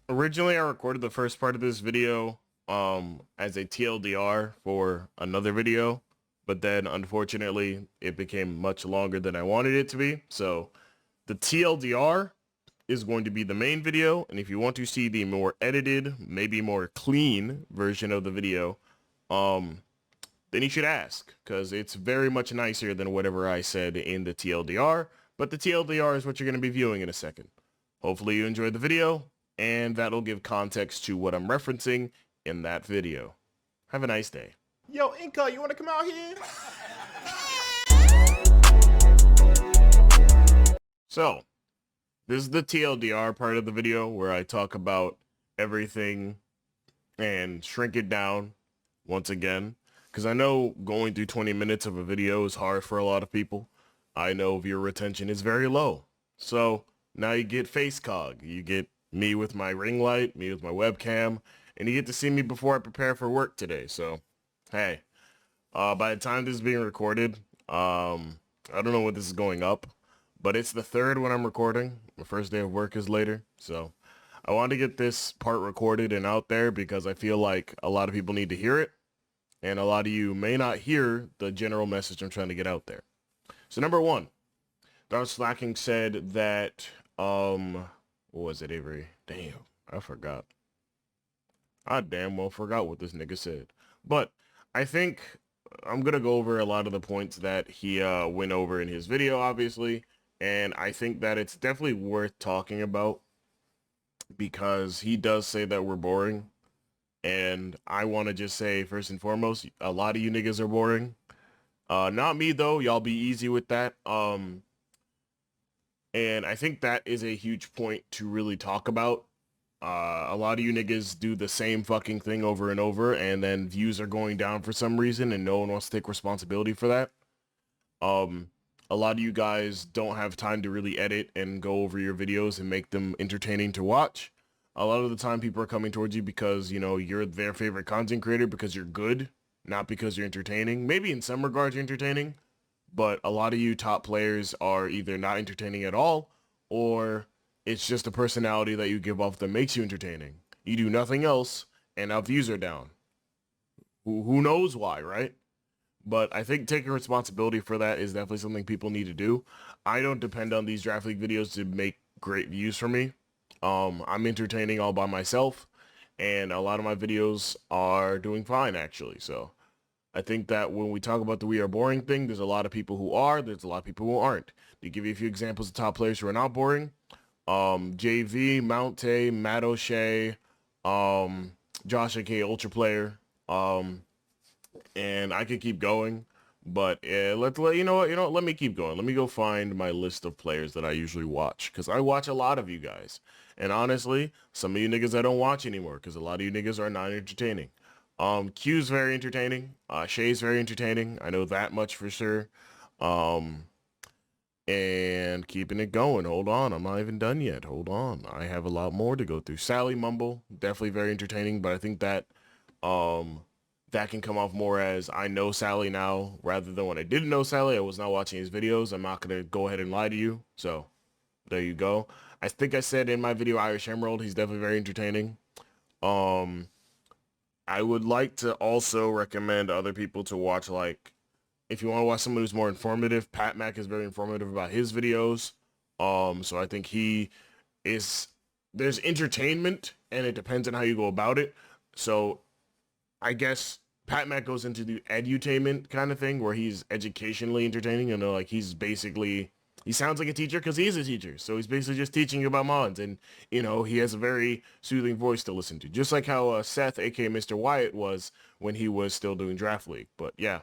Originally, I recorded the first part of this video as a TLDR for another video, but then unfortunately it became much longer than I wanted it to be. So the TLDR is going to be the main video, and if you want to see the more edited, maybe more clean version of the video, then you should ask, because it's very much nicer than whatever I said in the TLDR, but the TLDR is what you're going to be viewing in a second. Hopefully you enjoyed the video, and that'll give context to what I'm referencing in that video. Have a nice day. Yo, Inca, you want to come out here? So, this is the TLDR part of the video where I talk about everything and shrink it down once again, because I know going through 20 minutes of a video is hard for a lot of people. I know viewer retention is very low. So now you get face cog. You get me with my ring light, me with my webcam, and you get to see me before I prepare for work today. So, hey, by the time this is being recorded, I don't know when this is going up, but it's the third when I'm recording. My first day of work is later. So I want to get this part recorded and out there because I feel like a lot of people need to hear it. And a lot of you may not hear the general message I'm trying to get out there. So number one, DrSlaking said that, what was it, Avery? Damn, I forgot. I damn well forgot what this nigga said. But I think I'm going to go over a lot of the points that he went over in his video, obviously. And I think that it's definitely worth talking about because he does say that we're boring. And I want to just say, first and foremost, a lot of you niggas are boring. Not me, though. Y'all be easy with that. And I think that is a huge point to really talk about. A lot of you niggas do the same fucking thing over and over, and then views are going down for some reason, and no one wants to take responsibility for that. A lot of you guys don't have time to really edit and go over your videos and make them entertaining to watch. A lot of the time people are coming towards you because, you know, you're their favorite content creator because you're good, not because you're entertaining. Maybe in some regards you're entertaining, but a lot of you top players are either not entertaining at all, or it's just a personality that you give off that makes you entertaining. You do nothing else, and now views are down. Who knows why, right? But I think taking responsibility for that is definitely something people need to do. I don't depend on these Draft League videos to make great views for me. I'm entertaining all by myself, and a lot of my videos are doing fine, actually. So I think that when we talk about the we are boring thing, there's a lot of people who are, there's a lot of people who aren't. To give you a few examples of top players who are not boring, JV, Mount Matt O'Shea, Josh aka Ultra Player, and I could keep going, but you know what, let me keep going. Let me go find my list of players that I usually watch, because I watch a lot of you guys. And honestly, some of you niggas I don't watch anymore, because a lot of you niggas are not entertaining. Q's very entertaining. Shay's very entertaining. I know that much for sure. And keeping it going. Hold on, I'm not even done yet. Hold on, I have a lot more to go through. Sally Mumble, definitely very entertaining, but I think that that can come off more as I know Sally now rather than when I didn't know Sally. I was not watching his videos. I'm not going to go ahead and lie to you. So there you go. I think I said in my video Irish Emerald, he's definitely very entertaining. I would like to also recommend other people to watch, like, if you want to watch someone who's more informative, Pat Mac is very informative about his videos. So I think there's entertainment, and it depends on how you go about it. So I guess Pat Mac goes into the edutainment kind of thing where he's educationally entertaining. You know, like he sounds like a teacher because he is a teacher. So he's basically just teaching you about mods, and you know, he has a very soothing voice to listen to, just like how Seth, aka Mr. Wyatt, was when he was still doing Draft League. But yeah,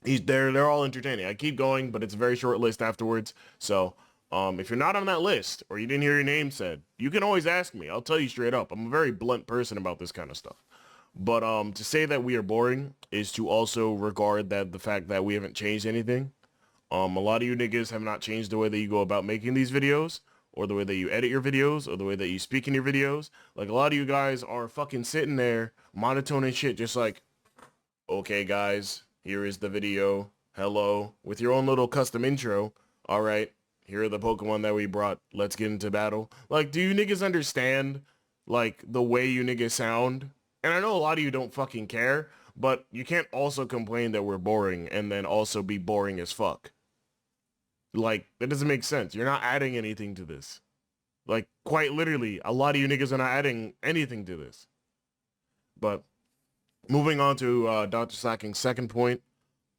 they're all entertaining. I keep going, but it's a very short list afterwards. So if you're not on that list or you didn't hear your name said, you can always ask me. I'll tell you straight up. I'm a very blunt person about this kind of stuff. But to say that we are boring is to also regard that the fact that we haven't changed anything. A lot of you niggas have not changed the way that you go about making these videos, or the way that you edit your videos, or the way that you speak in your videos. Like, a lot of you guys are fucking sitting there monotone and shit, just like, okay guys, here is the video, hello, with your own little custom intro. Alright, here are the Pokemon that we brought, let's get into battle. Like, do you niggas understand like the way you niggas sound. And I know a lot of you don't fucking care, but you can't also complain that we're boring and then also be boring as fuck. Like, that doesn't make sense. You're not adding anything to this. Like, quite literally, a lot of you niggas are not adding anything to this. But moving on to DrSlaking's second point.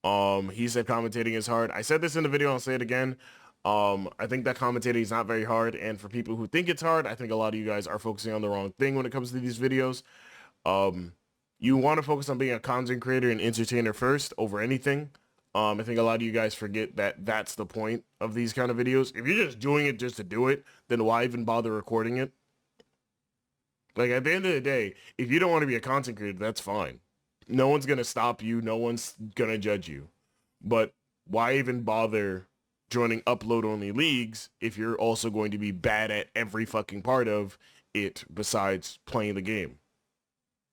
He said commentating is hard. I said this in the video, I'll say it again. I think that commentating is not very hard, and for people who think it's hard, I think a lot of you guys are focusing on the wrong thing when it comes to these videos. You want to focus on being a content creator and entertainer first over anything. I think a lot of you guys forget that that's the point of these kind of videos. If you're just doing it just to do it, then why even bother recording it? Like, at the end of the day, if you don't want to be a content creator, that's fine. No one's going to stop you. No one's going to judge you. But why even bother joining upload-only leagues if you're also going to be bad at every fucking part of it besides playing the game?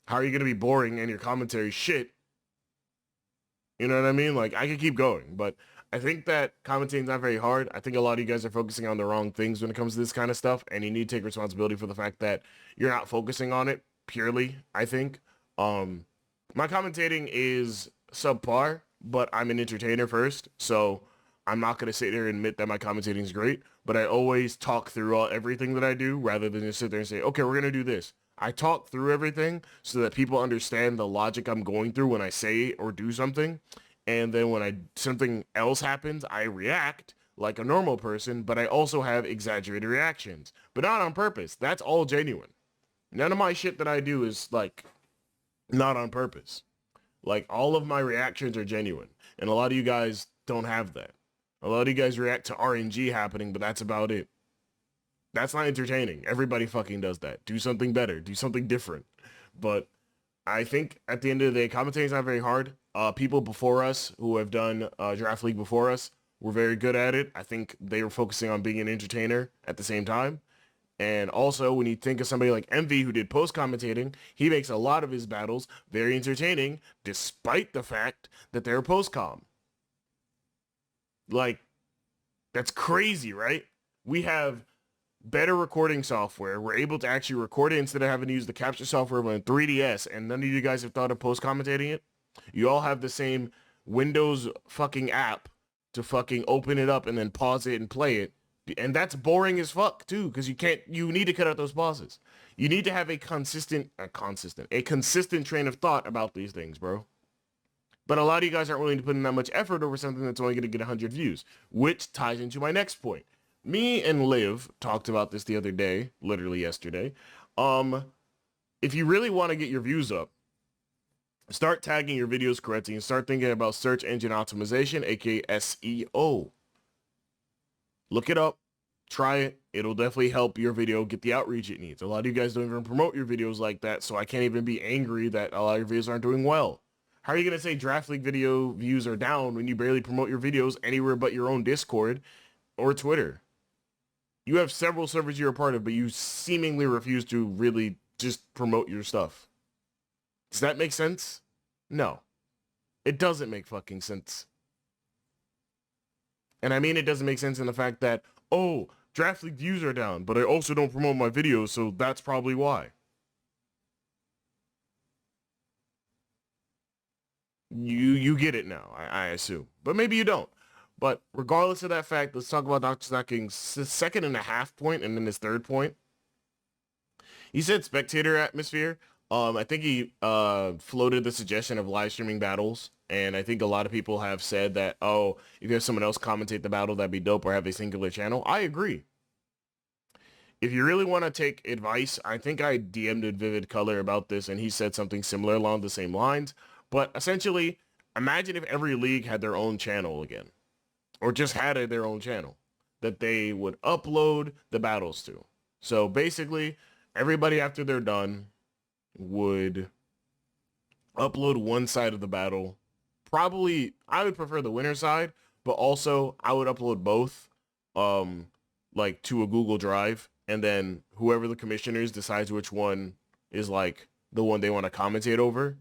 How are you going to be boring and your commentary shit? You know what I mean? Like, I could keep going, but I think that commentating is not very hard. I think a lot of you guys are focusing on the wrong things when it comes to this kind of stuff, and you need to take responsibility for the fact that you're not focusing on it purely, I think. My commentating is subpar, but I'm an entertainer first, so I'm not going to sit there and admit that my commentating is great, but I always talk through everything that I do rather than just sit there and say, okay, we're going to do this. I talk through everything so that people understand the logic I'm going through when I say or do something. And then when something else happens, I react like a normal person, but I also have exaggerated reactions, but not on purpose. That's all genuine. None of my shit that I do is like not on purpose. Like, all of my reactions are genuine, and a lot of you guys don't have that. A lot of you guys react to RNG happening, but that's about it. That's not entertaining. Everybody fucking does that. Do something better. Do something different. But I think at the end of the day, commentating is not very hard. People before us who have done Draft League before us were very good at it. I think they were focusing on being an entertainer at the same time. And also, when you think of somebody like Envy who did post-commentating, he makes a lot of his battles very entertaining, despite the fact that they're post-com. Like, that's crazy, right? We have better recording software. We're able to actually record it instead of having to use the capture software on 3DS, and none of you guys have thought of post-commentating it. You all have the same Windows fucking app to fucking open it up and then pause it and play it. And that's boring as fuck too, because you need to cut out those pauses. You need to have a consistent train of thought about these things, bro. But a lot of you guys aren't willing to put in that much effort over something that's only going to get 100 views, which ties into my next point. Me and Liv talked about this the other day, literally yesterday. If you really want to get your views up, start tagging your videos correctly and start thinking about search engine optimization, aka SEO. Look it up, try it. It'll definitely help your video get the outreach it needs. A lot of you guys don't even promote your videos like that, so I can't even be angry that a lot of your videos aren't doing well. How are you going to say Draft League video views are down when you barely promote your videos anywhere but your own Discord or Twitter? You have several servers you're a part of, but you seemingly refuse to really just promote your stuff. Does that make sense? No. It doesn't make fucking sense. And I mean, it doesn't make sense in the fact that, oh, Draft League views are down, but I also don't promote my videos, so that's probably why. You get it now, I assume. But maybe you don't. But regardless of that fact, let's talk about DrSlaking's second and a half point and then his third point. He said spectator atmosphere. I think he floated the suggestion of live streaming battles. And I think a lot of people have said that, oh, if you have someone else commentate the battle, that'd be dope, or have a singular channel. I agree. If you really want to take advice, I think I DM'd Vivid Color about this, and he said something similar along the same lines. But essentially, imagine if every league had their own channel again, or just had their own channel that they would upload the battles to. So basically, everybody after they're done would upload one side of the battle. Probably, I would prefer the winner side, but also I would upload both, like to a Google Drive, and then whoever the commissioners decides which one is like the one they want to commentate over.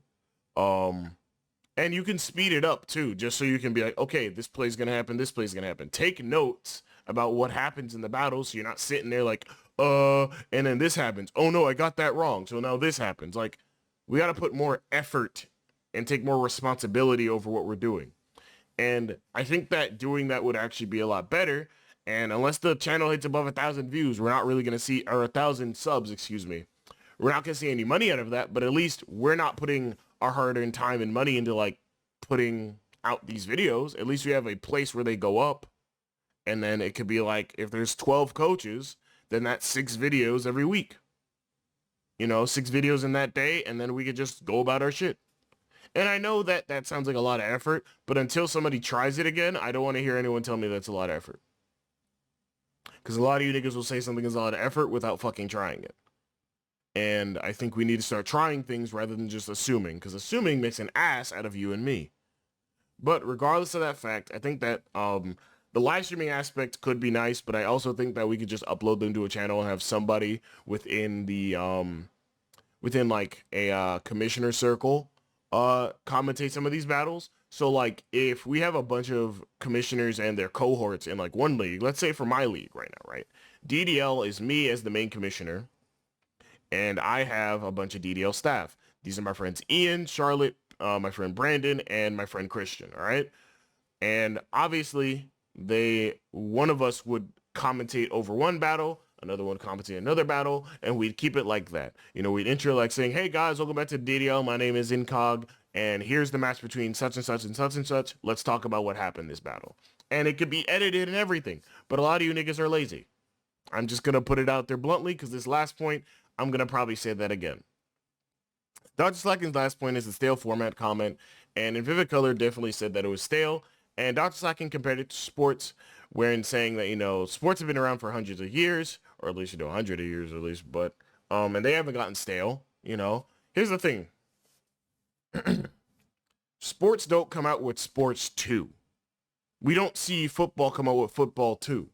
And you can speed it up too, just so you can be like, okay, this play's gonna happen, this play's gonna happen. Take notes about what happens in the battle, so you're not sitting there like, and then this happens. Oh no, I got that wrong. So now this happens. Like, we got to put more effort and take more responsibility over what we're doing. And I think that doing that would actually be a lot better. And unless the channel hits above 1,000 views, we're not really going to see, or 1,000 subs, excuse me. We're not going to see any money out of that, but at least we're not putting our hard-earned time and money into like putting out these videos. At least we have a place where they go up. And then it could be like, if there's 12 coaches, then that's 6 videos every week. 6 videos in that day, and then we could just go about our shit. And I know that that sounds like a lot of effort, but until somebody tries it again, I don't want to hear anyone tell me that's a lot of effort. Because a lot of you niggas will say something is a lot of effort without fucking trying it. And I think we need to start trying things rather than just assuming, because assuming makes an ass out of you and me. But regardless of that fact, I think that the live streaming aspect could be nice, but I also think that we could just upload them to a channel and have somebody within the within like a commissioner circle commentate some of these battles. So like if we have a bunch of commissioners and their cohorts in like one league, let's say for my league right now, right? DDL is me as the main commissioner, and I have a bunch of DDL staff. These are my friends Ian, Charlotte, my friend Brandon, and my friend Christian, all right? And obviously one of us would commentate over one battle, another one commentate another battle, and we'd keep it like that. We'd intro like saying, hey guys, welcome back to DDL. My name is Incog, and here's the match between such and such and such and such. Let's talk about what happened this battle. And it could be edited and everything, but a lot of you niggas are lazy. I'm just going to put it out there bluntly, because this last point, I'm going to probably say that again. DrSlaking's last point is the stale format comment, and in Vivid Color definitely said that it was stale. And DrSlaking compared it to sports, wherein saying that, sports have been around for hundreds of years, or at least, 100 years at least, but, and they haven't gotten stale, Here's the thing. Sports don't come out with sports 2. We don't see football come out with football 2.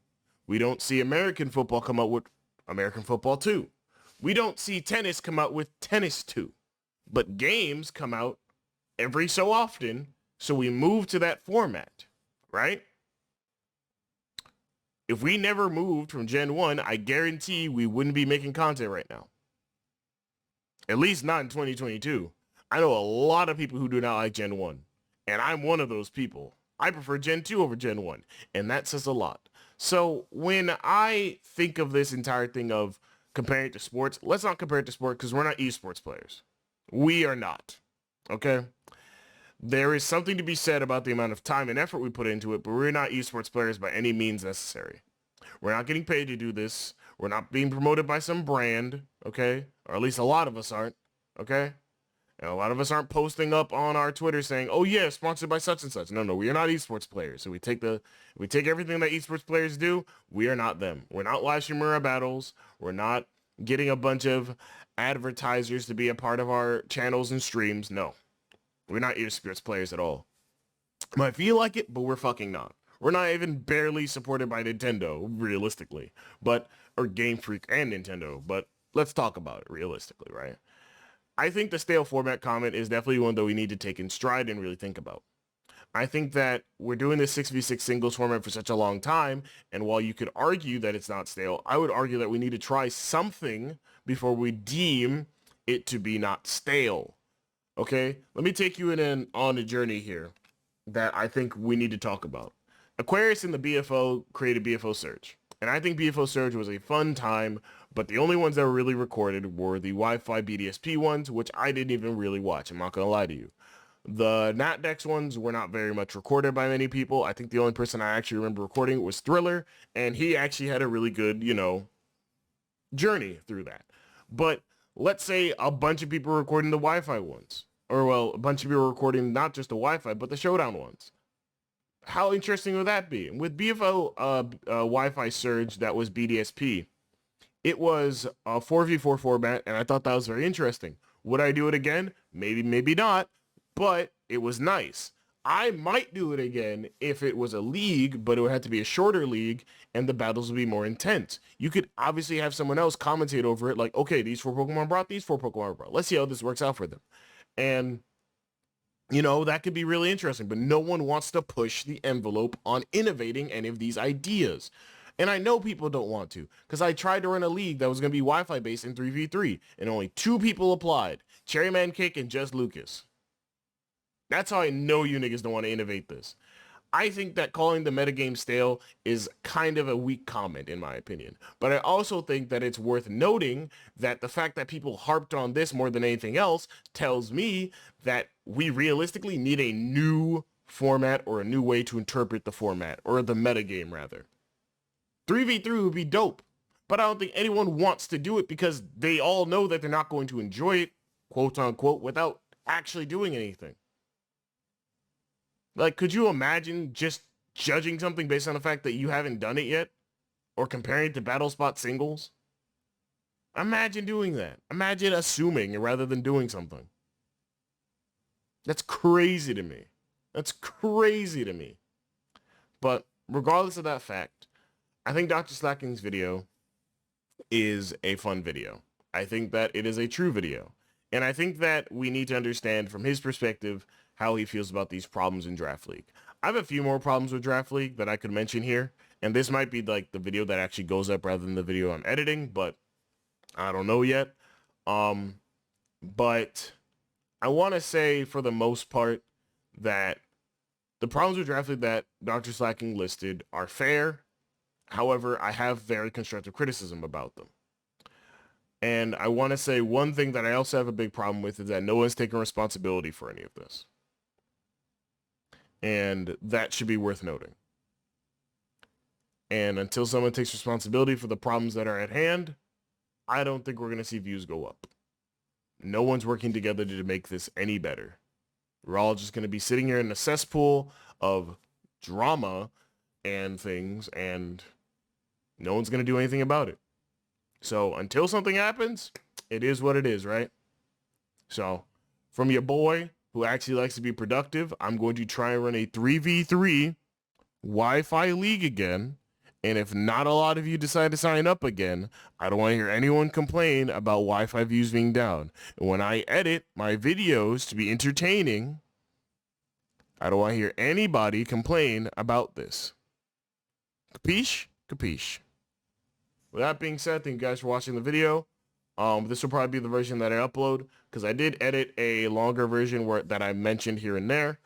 We don't see American football come out with American football 2. We don't see tennis come out with tennis 2. But games come out every so often. So we move to that format, right? If we never moved from Gen 1, I guarantee we wouldn't be making content right now. At least not in 2022. I know a lot of people who do not like Gen 1. And I'm one of those people. I prefer Gen 2 over Gen 1. And that says a lot. So when I think of this entire thing of comparing it to sports, let's not compare it to sport, because we're not esports players. We are not. Okay? There is something to be said about the amount of time and effort we put into it, but we're not esports players by any means necessary. We're not getting paid to do this. We're not being promoted by some brand, okay? Or at least a lot of us aren't, okay? And a lot of us aren't posting up on our Twitter saying, oh yeah, sponsored by such and such. No, we are not esports players. So we take everything that esports players do. We are not them. We're not live streaming our battles. We're not getting a bunch of advertisers to be a part of our channels and streams. No. We're not esports players at all. Might feel like it, but we're fucking not. We're not even barely supported by Nintendo, realistically. Or Game Freak and Nintendo. But let's talk about it realistically, right? I think the stale format comment is definitely one that we need to take in stride and really think about. I think that we're doing this 6v6 singles format for such a long time, and while you could argue that it's not stale, I would argue that we need to try something before we deem it to be not stale. Okay, let me take you on a journey here that I think we need to talk about. Aquarius and the BFO created BFO Surge, and I think BFO Surge was a fun time, but the only ones that were really recorded were the Wi-Fi BDSP ones, which I didn't even really watch, I'm not gonna lie to you. The NatDex ones were not very much recorded by many people. I think the only person I actually remember recording was Thriller, and he actually had a really good, journey through that. But let's say a bunch of people were recording the Wi-Fi ones. Or, well, a bunch of people were recording not just the Wi-Fi, but the Showdown ones. How interesting would that be? With BFO Wi-Fi Surge that was BDSP, it was a 4v4 format, and I thought that was very interesting. Would I do it again? Maybe, maybe not, but it was nice. I might do it again if it was a league, but it would have to be a shorter league and the battles would be more intense. You could obviously have someone else commentate over it like, okay, these 4 Pokemon brought, these 4 Pokemon brought. Let's see how this works out for them. And, that could be really interesting, but no one wants to push the envelope on innovating any of these ideas. And I know people don't want to, because I tried to run a league that was going to be Wi-Fi based in 3v3, and only 2 people applied, Cherryman Kick and Just Lucas. That's how I know you niggas don't want to innovate this. I think that calling the metagame stale is kind of a weak comment in my opinion. But I also think that it's worth noting that the fact that people harped on this more than anything else tells me that we realistically need a new format or a new way to interpret the format, or the metagame rather. 3v3 would be dope, but I don't think anyone wants to do it because they all know that they're not going to enjoy it, quote unquote, without actually doing anything. Like, could you imagine just judging something based on the fact that you haven't done it yet? Or comparing it to Battle Spot singles? Imagine doing that. Imagine assuming rather than doing something. That's crazy to me. That's crazy to me. But regardless of that fact, I think DrSlaking's video is a fun video. I think that it is a true video. And I think that we need to understand from his perspective how he feels about these problems in Draft League. I have a few more problems with Draft League that I could mention here, and this might be like the video that actually goes up rather than the video I'm editing, but I don't know yet. But I want to say for the most part that the problems with Draft League that DrSlaking listed are fair. However, I have very constructive criticism about them. And I want to say one thing that I also have a big problem with is that no one's taking responsibility for any of this. And that should be worth noting. And until someone takes responsibility for the problems that are at hand, I don't think we're going to see views go up. No one's working together to make this any better. We're all just going to be sitting here in a cesspool of drama and things, and no one's going to do anything about it. So until something happens, it is what it is, right? So from your boy, who actually likes to be productive, I'm going to try and run a 3v3 Wi-Fi league again. And if not a lot of you decide to sign up again, I don't want to hear anyone complain about Wi-Fi views being down. And when I edit my videos to be entertaining, I don't want to hear anybody complain about this. Capiche? Capiche. With that being said, thank you guys for watching the video. This will probably be the version that I upload, because I did edit a longer version that I mentioned here and there.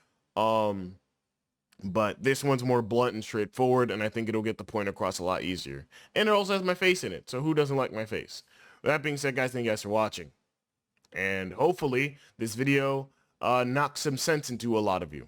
But this one's more blunt and straightforward, and I think it'll get the point across a lot easier. And it also has my face in it, so who doesn't like my face? With that being said, guys, thank you guys for watching. And hopefully, this video knocks some sense into a lot of you.